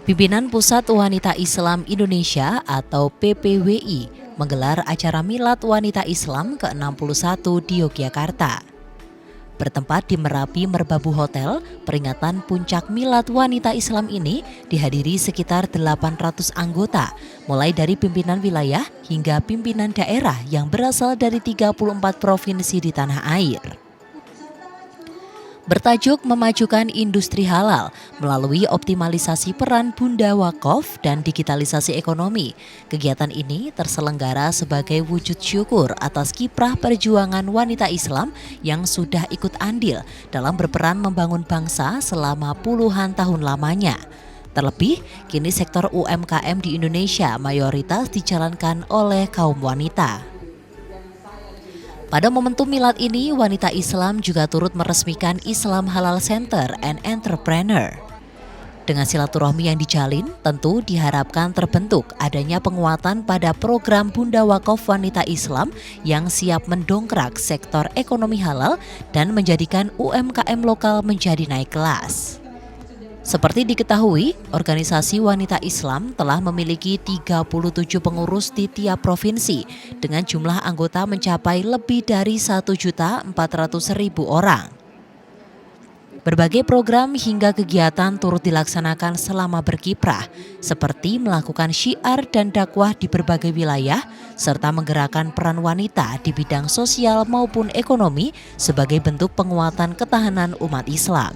Pimpinan Pusat Wanita Islam Indonesia atau PPWI menggelar acara Milad Wanita Islam ke-61 di Yogyakarta. Bertempat di Merapi Merbabu Hotel, peringatan puncak Milad Wanita Islam ini dihadiri sekitar 800 anggota, mulai dari pimpinan wilayah hingga pimpinan daerah yang berasal dari 34 provinsi di tanah air. Bertajuk Memajukan Industri Halal melalui optimalisasi peran Bunda Wakaf dan digitalisasi ekonomi. Kegiatan ini terselenggara sebagai wujud syukur atas kiprah perjuangan wanita Islam yang sudah ikut andil dalam berperan membangun bangsa selama puluhan tahun lamanya. Terlebih, kini sektor UMKM di Indonesia mayoritas dijalankan oleh kaum wanita. Pada momentum milad ini, wanita Islam juga turut meresmikan Islam Halal Center and Entrepreneur. Dengan silaturahmi yang dijalin, tentu diharapkan terbentuk adanya penguatan pada program Bunda Wakaf Wanita Islam yang siap mendongkrak sektor ekonomi halal dan menjadikan UMKM lokal menjadi naik kelas. Seperti diketahui, organisasi wanita Islam telah memiliki 37 pengurus di tiap provinsi dengan jumlah anggota mencapai lebih dari 1.400.000 orang. Berbagai program hingga kegiatan turut dilaksanakan selama berkiprah, seperti melakukan syiar dan dakwah di berbagai wilayah, serta menggerakkan peran wanita di bidang sosial maupun ekonomi sebagai bentuk penguatan ketahanan umat Islam.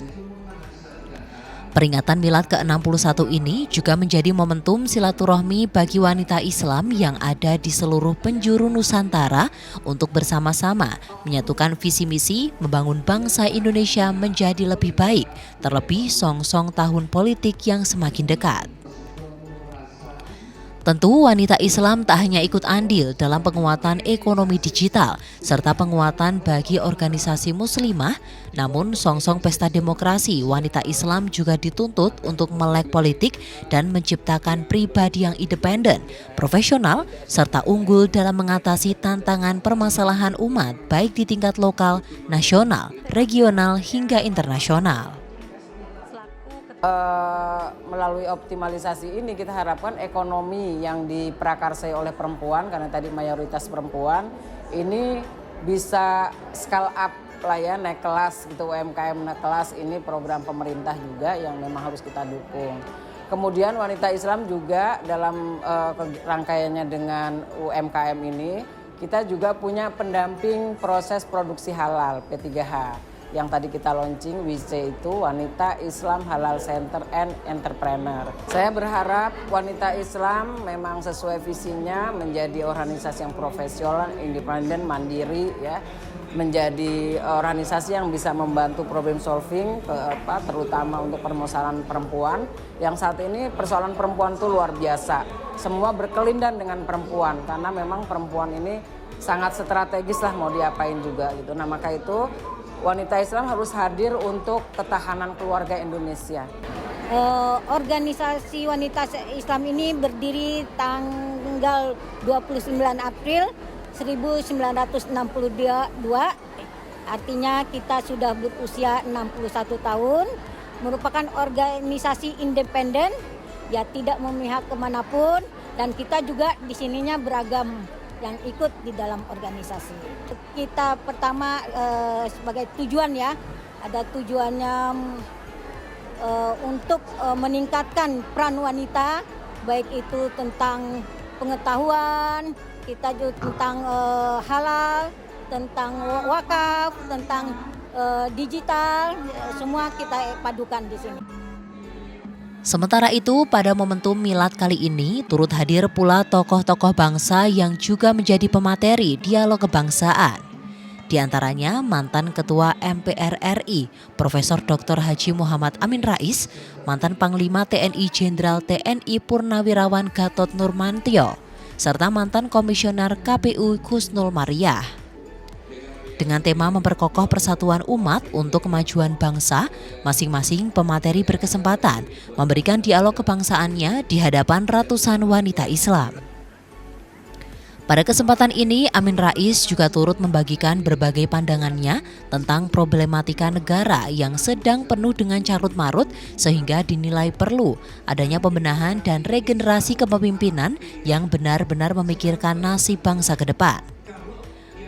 Peringatan Milad ke-61 ini juga menjadi momentum silaturahmi bagi wanita Islam yang ada di seluruh penjuru Nusantara untuk bersama-sama menyatukan visi misi membangun bangsa Indonesia menjadi lebih baik, terlebih song-song tahun politik yang semakin dekat. Tentu wanita Islam tak hanya ikut andil dalam penguatan ekonomi digital serta penguatan bagi organisasi muslimah, namun song-song pesta demokrasi wanita Islam juga dituntut untuk melek politik dan menciptakan pribadi yang independen, profesional, serta unggul dalam mengatasi tantangan permasalahan umat baik di tingkat lokal, nasional, regional, hingga internasional. Melalui optimalisasi ini kita harapkan ekonomi yang diprakarsai oleh perempuan, karena tadi mayoritas perempuan, ini bisa scale up lah ya, naik kelas gitu, UMKM naik kelas. Ini program pemerintah juga yang memang harus kita dukung. Kemudian wanita Islam juga dalam rangkaiannya dengan UMKM ini, kita juga punya pendamping proses produksi halal P3H. Yang tadi kita launching, WIC itu Wanita Islam Halal Center and Entrepreneur. Saya berharap wanita Islam memang sesuai visinya menjadi organisasi yang profesional, independen, mandiri, ya, menjadi organisasi yang bisa membantu problem solving, terutama untuk permasalahan perempuan. Yang saat ini persoalan perempuan itu luar biasa. Semua berkelindan dengan perempuan karena memang perempuan ini sangat strategis lah mau diapain juga gitu. Nah maka itu wanita Islam harus hadir untuk ketahanan keluarga Indonesia. Organisasi wanita Islam ini berdiri tanggal 29 April 1962, artinya kita sudah berusia 61 tahun, merupakan organisasi independen, ya tidak memihak kemanapun, dan kita juga di sininya beragam yang ikut di dalam organisasi. Kita pertama sebagai tujuan ya, ada tujuannya untuk meningkatkan peran wanita, baik itu tentang pengetahuan, kita juga tentang halal, tentang wakaf, tentang digital, semua kita padukan di sini. Sementara itu, pada momentum Milad kali ini turut hadir pula tokoh-tokoh bangsa yang juga menjadi pemateri dialog kebangsaan. Di antaranya mantan Ketua MPR RI, Profesor Dr. Haji Muhammad Amin Rais, mantan Panglima TNI Jenderal TNI Purnawirawan Gatot Nurmantio, serta mantan Komisioner KPU Kusnul Mariah. Dengan tema memperkokoh persatuan umat untuk kemajuan bangsa, masing-masing pemateri berkesempatan memberikan dialog kebangsaannya di hadapan ratusan wanita Islam. Pada kesempatan ini, Amin Rais juga turut membagikan berbagai pandangannya tentang problematika negara yang sedang penuh dengan carut-marut sehingga dinilai perlu adanya pembenahan dan regenerasi kepemimpinan yang benar-benar memikirkan nasib bangsa ke depan.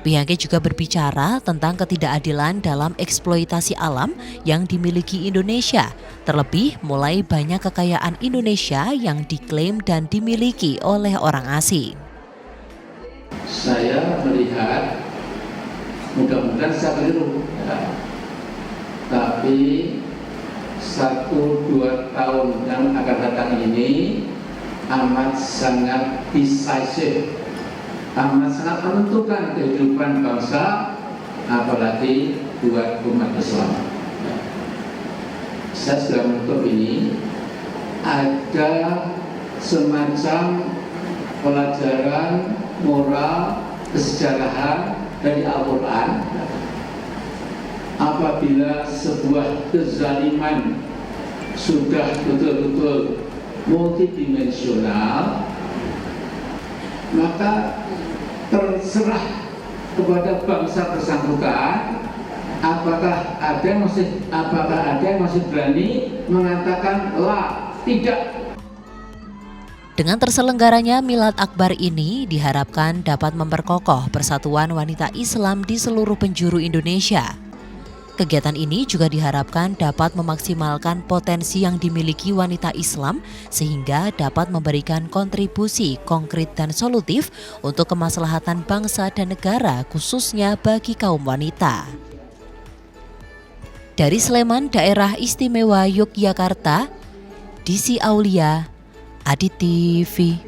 Pihaknya juga berbicara tentang ketidakadilan dalam eksploitasi alam yang dimiliki Indonesia, terlebih mulai banyak kekayaan Indonesia yang diklaim dan dimiliki oleh orang asing. Saya melihat, mudah-mudahan saya keliru, ya. Tapi 1-2 tahun yang akan datang ini amat sangat decisive, amat sangat menentukan kehidupan bangsa, apalagi buat umat Islam. Saya sudah menutup ini, ada semacam pelajaran moral kesejarahan dari Al-Quran. Apabila sebuah kezaliman sudah betul-betul multidimensional, maka terserah kepada bangsa bersangkutan apakah ada yang masih berani mengatakan tidak. Dengan terselenggaranya Milad Akbar ini diharapkan dapat memperkokoh persatuan wanita Islam di seluruh penjuru Indonesia. Kegiatan ini juga diharapkan dapat memaksimalkan potensi yang dimiliki wanita Islam sehingga dapat memberikan kontribusi konkret dan solutif untuk kemaslahatan bangsa dan negara khususnya bagi kaum wanita. Dari Sleman, Daerah Istimewa Yogyakarta, Disi Aulia, Adit TV.